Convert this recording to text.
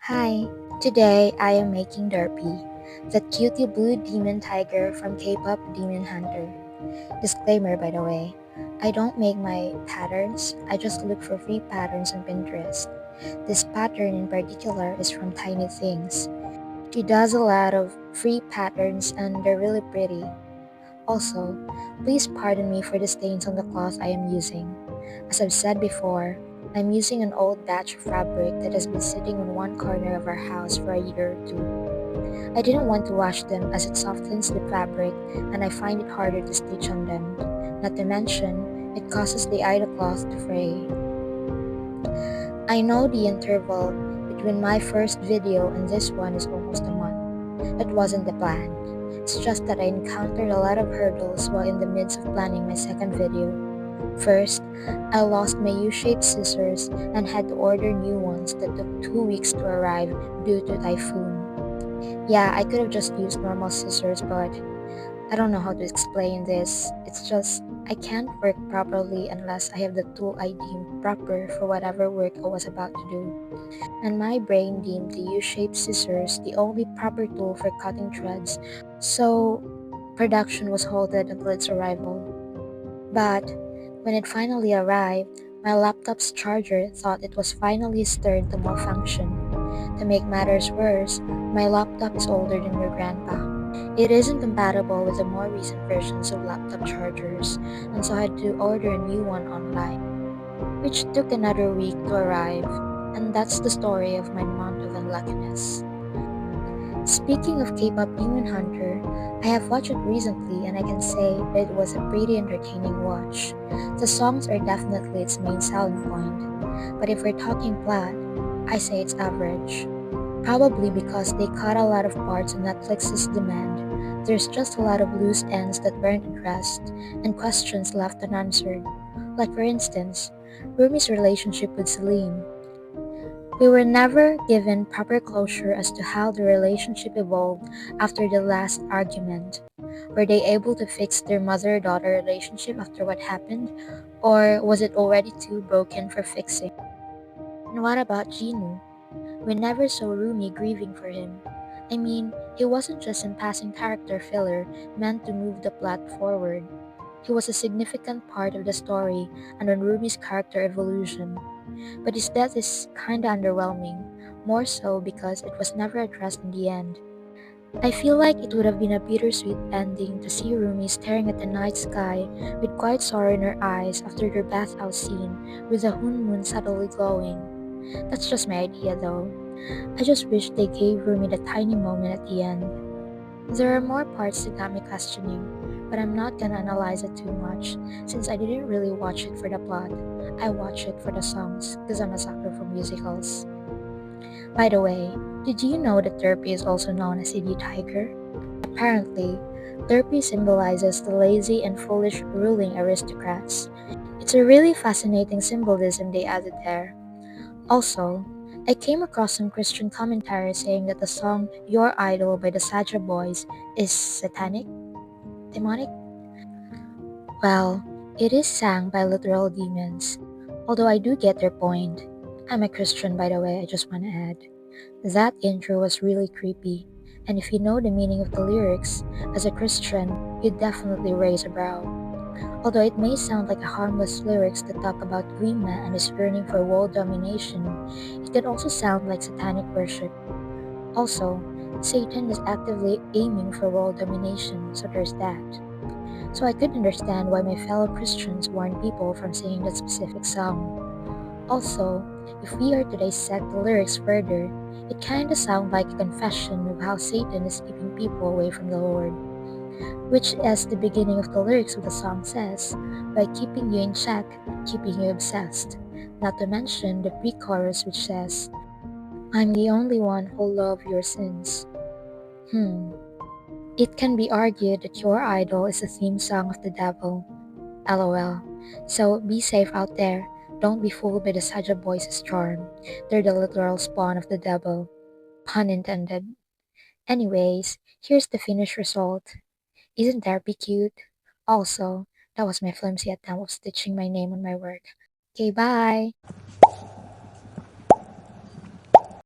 Hi, today I am making Derpy, the cutie blue demon tiger from Kpop Demon Hunter. Disclaimer by the way, I don't make my patterns, I just look for free patterns on Pinterest. This pattern in particular is from Tiny Things. She does a lot of free patterns and they're really pretty. Also, please pardon me for the stains on the cloth I am using. As I've said before, I'm using an old batch of fabric that has been sitting in one corner of our house for a year or two. I didn't want to wash them as it softens the fabric and I find it harder to stitch on them. Not to mention, it causes the idle cloth to fray. I know the interval between my first video and this one is almost a month. That wasn't the plan. It's just that I encountered a lot of hurdles while in the midst of planning my second video. First, I lost my U-shaped scissors and had to order new ones that took 2 weeks to arrive due to typhoon. Yeah, I could have just used normal scissors, but I don't know how to explain this. It's just I can't work properly unless I have the tool I deem proper for whatever work I was about to do. And my brain deemed the U-shaped scissors the only proper tool for cutting threads, so production was halted until its arrival. But when it finally arrived, my laptop's charger thought it was finally its turn to malfunction. To make matters worse, my laptop is older than your grandpa. It isn't compatible with the more recent versions of laptop chargers, and so I had to order a new one online, which took another week to arrive, and that's the story of my month of unluckiness. Speaking of K-pop Demon Hunter, I have watched it recently and I can say that it was a pretty entertaining watch. The songs are definitely its main selling point, but if we're talking plot, I say it's average. Probably because they cut a lot of parts on Netflix's demand. There's just a lot of loose ends that weren't addressed and questions left unanswered. Like for instance, Rumi's relationship with Celine. We were never given proper closure as to how the relationship evolved after the last argument. Were they able to fix their mother-daughter relationship after what happened, or was it already too broken for fixing? And what about Jinu? We never saw Rumi grieving for him. I mean, he wasn't just some passing character filler meant to move the plot forward. He was a significant part of the story and on Rumi's character evolution. But his death is kinda underwhelming, more so because it was never addressed in the end. I feel like it would have been a bittersweet ending to see Rumi staring at the night sky with quiet sorrow in her eyes after their bath-out scene with the moon subtly glowing. That's just my idea though. I just wish they gave Rumi the tiny moment at the end. There are more parts that got me questioning, but I'm not gonna analyze it too much since I didn't really watch it for the plot. I watch it for the songs because I'm a sucker for musicals. By the way, did you know that Derpy is also known as City Tiger? Apparently, Derpy symbolizes the lazy and foolish ruling aristocrats. It's a really fascinating symbolism they added there. Also, I came across some Christian commentary saying that the song Your Idol by the Saja Boys is satanic, demonic. Well, it is sang by literal demons. Although I do get their point. I'm a Christian, by the way, I just want to add. That intro was really creepy, and if you know the meaning of the lyrics, as a Christian, you'd definitely raise a brow. Although it may sound like a harmless lyrics that talk about Grima and his yearning for world domination, it can also sound like satanic worship. Also, Satan is actively aiming for world domination, so there's that. So I could understand why my fellow Christians warn people from singing that specific song. Also, if we are to dissect the lyrics further, it kinda sounds like a confession of how Satan is keeping people away from the Lord, which as the beginning of the lyrics of the song says, by keeping you in check, keeping you obsessed. Not to mention the pre-chorus which says, I'm the only one who'll love your sins. Hmm. It can be argued that your idol is the theme song of the devil. LOL. So be safe out there. Don't be fooled by the Saja Boys' charm. They're the literal spawn of the devil. Pun intended. Anyways, here's the finished result. Isn't Derpy cute? Also, that was my flimsy attempt of stitching my name on my work. Okay, bye!